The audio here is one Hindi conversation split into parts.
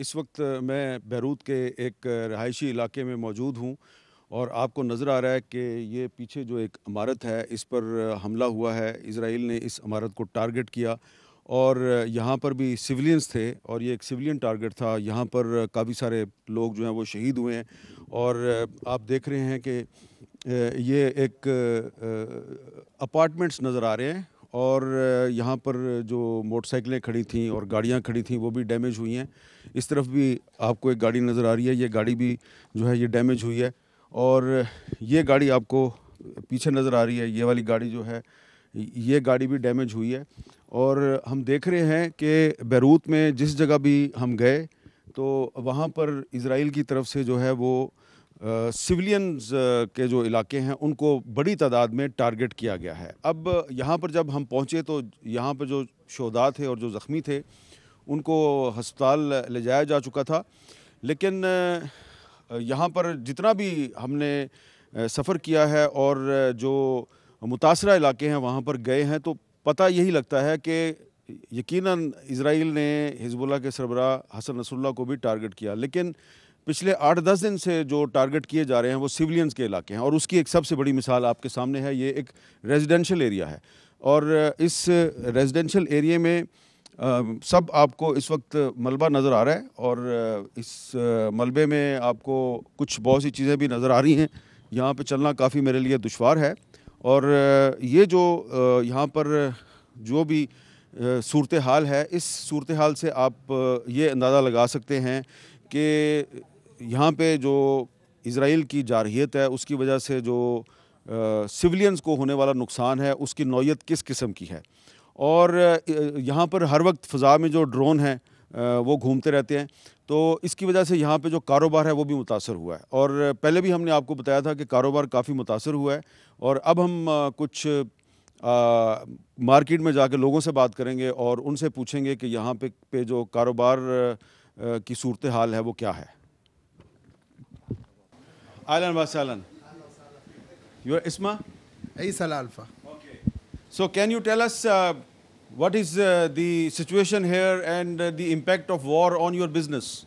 इस वक्त मैं बैरूत के एक रहायशी इलाके में मौजूद हूँ और आपको नज़र आ रहा है कि ये पीछे जो एक इमारत है इस पर हमला हुआ है। इज़राइल ने इस इमारत को टारगेट किया और यहाँ पर भी सिविलियंस थे और ये एक सिविलियन टारगेट था। यहाँ पर काफ़ी सारे लोग जो हैं वो शहीद हुए हैं और आप देख रहे हैं कि ये एक अपार्टमेंट्स नज़र आ रहे हैं और यहाँ पर जो मोटरसाइकिलें खड़ी थीं और गाड़ियाँ खड़ी थीं वो भी डैमेज हुई हैं। इस तरफ भी आपको एक गाड़ी नज़र आ रही है, ये गाड़ी भी जो है ये डैमेज हुई है और ये गाड़ी आपको पीछे नज़र आ रही है, ये वाली गाड़ी जो है ये गाड़ी भी डैमेज हुई है। और हम देख रहे हैं कि बैरूत में जिस जगह भी हम गए तो वहाँ पर इज़राइल की तरफ से जो है वो सिविलियंस के जो इलाके हैं उनको बड़ी तादाद में टारगेट किया गया है। अब यहाँ पर जब हम पहुँचे तो यहाँ पर जो शोहदा थे और जो ज़ख्मी थे उनको हस्पताल ले जाया जा चुका था, लेकिन यहाँ पर जितना भी हमने सफ़र किया है और जो मुतासरा इलाके हैं वहाँ पर गए हैं तो पता यही लगता है कि यकीनन इज़राइल ने हिज़्बुल्लाह के सरबराह हसन नसरुल्लाह को भी टारगेट किया, लेकिन पिछले 8-10 दिन से जो टारगेट किए जा रहे हैं वो सिविलियंस के इलाके हैं। और उसकी एक सबसे बड़ी मिसाल आपके सामने है, ये एक रेजिडेंशियल एरिया है और इस रेजिडेंशियल एरिया में सब आपको इस वक्त मलबा नज़र आ रहा है और इस मलबे में आपको कुछ बहुत सी चीज़ें भी नज़र आ रही हैं। यहाँ पे चलना काफ़ी मेरे लिए दुश्वार है और ये जो यहाँ पर जो भी सूरत हाल है, इस सूरत हाल से आप ये अंदाज़ा लगा सकते हैं कि यहाँ पे जो इज़राइल की जारहियत है उसकी वजह से जो सिविलियंस को होने वाला नुकसान है उसकी नौयत किस किस्म की है। और यहाँ पर हर वक्त फ़ज़ा में जो ड्रोन हैं वो घूमते रहते हैं, तो इसकी वजह से यहाँ पे जो कारोबार है वो भी मुतासर हुआ है। और पहले भी हमने आपको बताया था कि कारोबार काफ़ी मुतासर हुआ है और अब हम कुछ मार्केट में जाके लोगों से बात करेंगे और उनसे पूछेंगे कि यहाँ पे जो कारोबार की सूरत हाल है वो क्या है। अहलन व सहलन, योर इस्मा Isa Alpha. So can you tell us what is the situation here and the impact of war on your business?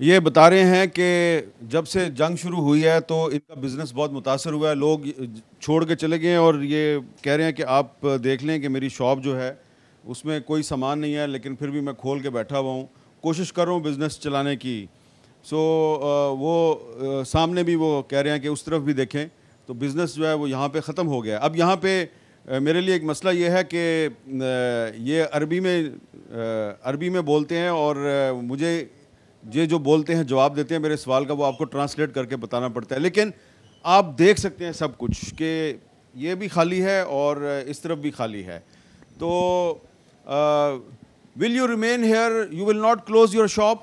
ये बता रहे हैं कि जब से जंग शुरू हुई है तो इनका बिज़नेस बहुत मुतासर हुआ है, लोग छोड़ के चले गए हैं और ये कह रहे हैं कि आप देख लें कि मेरी शॉप जो है उसमें कोई सामान नहीं है, लेकिन फिर भी मैं खोल के बैठा हुआ हूँ, कोशिश कर रहा हूँ बिज़नेस चलाने की। सो वो सामने भी वो कह रहे हैं कि उस तरफ भी देखें तो बिज़नेस जो है वो यहाँ पे ख़त्म हो गया। अब यहाँ पे मेरे लिए एक मसला ये है कि ये अरबी में बोलते हैं और मुझे ये जो बोलते हैं जवाब देते हैं मेरे सवाल का वो आपको ट्रांसलेट करके बताना पड़ता है, लेकिन आप देख सकते हैं सब कुछ कि ये भी खाली है और इस तरफ भी खाली है। तो will you remain here, you will not close your shop?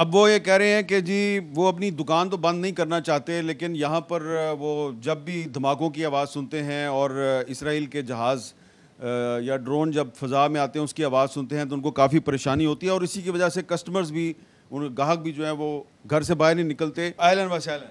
अब वो ये कह रहे हैं कि जी वो अपनी दुकान तो बंद नहीं करना चाहते, लेकिन यहाँ पर वो जब भी धमाकों की आवाज़ सुनते हैं और इसराइल के जहाज़ या ड्रोन जब फ़ज़ा में आते हैं उसकी आवाज़ सुनते हैं तो उनको काफ़ी परेशानी होती है और इसी की वजह से कस्टमर्स भी, उन ग्राहक भी जो है वो घर से बाहर नहीं निकलते। अहलन व सहलन,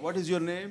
what is your name?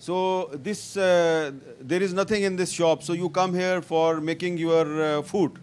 So this there is nothing in this shop, so you come here for making your food.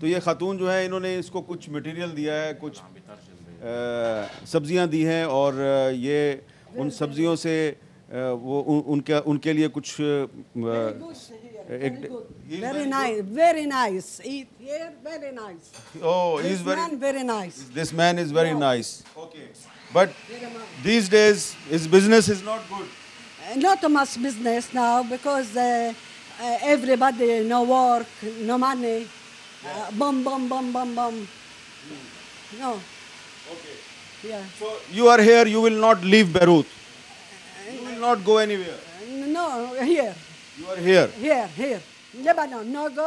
तो ये खातून जो है इन्होंने इसको कुछ मटेरियल दिया है, कुछ सब्जियां दी हैं और ये उन सब्जियों से वो उनके लिए कुछ Very nice, very nice. Eat here, very nice. Oh, he's This man very nice. This man is very nice. Okay, but these days his business is not good. Not much business now because everybody no work, no money. Bum bum bum bum bum. No. Okay. Yeah. So you are here. You will not leave Beirut. You will not go anywhere. No, here. You are here. Here. Lebanon. No go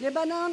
Lebanon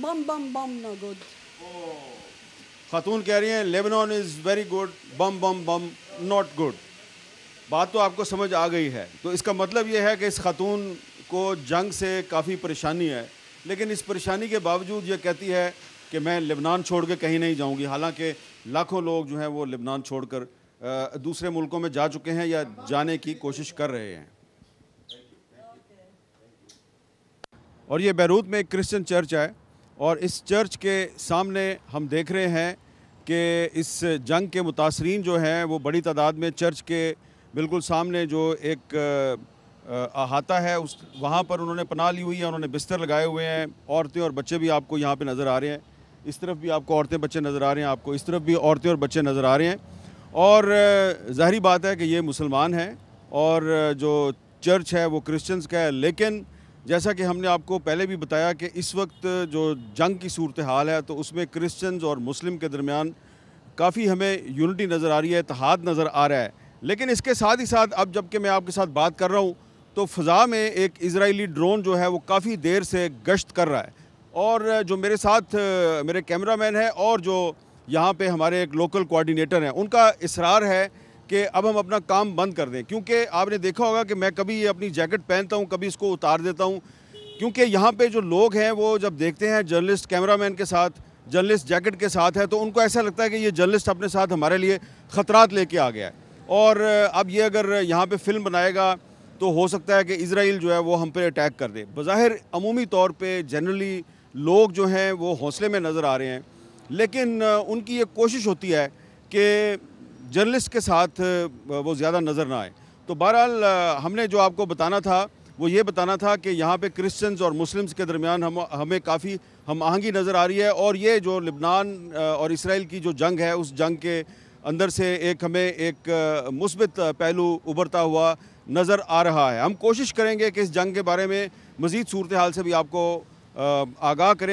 bum bum bum no good. खातून कह रही हैं Lebanon is very good, bomb bomb bomb not good. बात तो आपको समझ आ गई है। तो इसका मतलब ये है कि इस खातून को जंग से काफ़ी परेशानी है, लेकिन इस परेशानी के बावजूद ये कहती है कि मैं लेबनान छोड़ के कहीं नहीं जाऊंगी। हालांकि लाखों लोग जो हैं वो लेबनान छोड़कर दूसरे मुल्कों में जा चुके हैं या जाने की कोशिश कर रहे हैं। और ये बैरूत में एक क्रिश्चियन चर्च है और इस चर्च के सामने हम देख रहे हैं कि इस जंग के मुतासरीन जो हैं वो बड़ी तादाद में चर्च के बिल्कुल सामने जो एक अहाता है उस वहाँ पर उन्होंने पनाह ली हुई है। उन्होंने बिस्तर लगाए हुए हैं। औरतें और बच्चे भी आपको यहाँ पे नज़र आ रहे हैं। इस तरफ भी आपको औरतें बच्चे नज़र आ रहे हैं, आपको इस तरफ भी औरतें और बच्चे नज़र आ रहे हैं। और ज़ाहिरी बात है कि ये मुसलमान हैं और जो चर्च है वो क्रिश्चियंस का है। लेकिन जैसा कि हमने आपको पहले भी बताया कि इस वक्त जो जंग की सूरत हाल है तो उसमें क्रिश्चियंस और मुस्लिम के दरमियान काफ़ी हमें यूनिटी नज़र आ रही है, इत्तेहाद नज़र आ रहा है। लेकिन इसके साथ ही साथ अब जबकि मैं आपके साथ बात कर रहा हूँ तो फ़ज़ा में एक इजरायली ड्रोन जो है वो काफ़ी देर से गश्त कर रहा है। और जो मेरे साथ मेरे कैमरामैन है और जो यहाँ पे हमारे एक लोकल कोऑर्डिनेटर हैं, उनका इसरार है कि अब हम अपना काम बंद कर दें, क्योंकि आपने देखा होगा कि मैं कभी ये अपनी जैकेट पहनता हूँ, कभी इसको उतार देता हूँ, क्योंकि यहाँ पे जो लोग हैं वो जब देखते हैं जर्नलिस्ट कैमरामैन के साथ, जर्नलिस्ट जैकेट के साथ है, तो उनको ऐसा लगता है कि ये जर्नलिस्ट अपने साथ हमारे लिए ख़तरात लेके आ गया है। और अब ये अगर यहाँ पे फिल्म बनाएगा तो हो सकता है कि इजराइल जो है वो हम पे अटैक कर दे। बज़ाहिर अमूमी तौर पे जनरली लोग जो हैं वो हौसले में नज़र आ रहे हैं, लेकिन उनकी ये कोशिश होती है कि जर्नलिस्ट के साथ वो ज़्यादा नज़र ना आए। तो बहरहाल हमने जो आपको बताना था वो ये बताना था कि यहाँ पे क्रिश्चियंस और मुस्लिम्स के दरमियान हमें काफ़ी हम आहंगी नज़र आ रही है। और ये जो लेबनान और इसराइल की जो जंग है उस जंग के अंदर से हमें एक मुस्बित पहलू उभरता हुआ नज़र आ रहा है। हम कोशिश करेंगे कि इस जंग के बारे में मज़ीद सूरत हाल से भी आपको आगाह करें।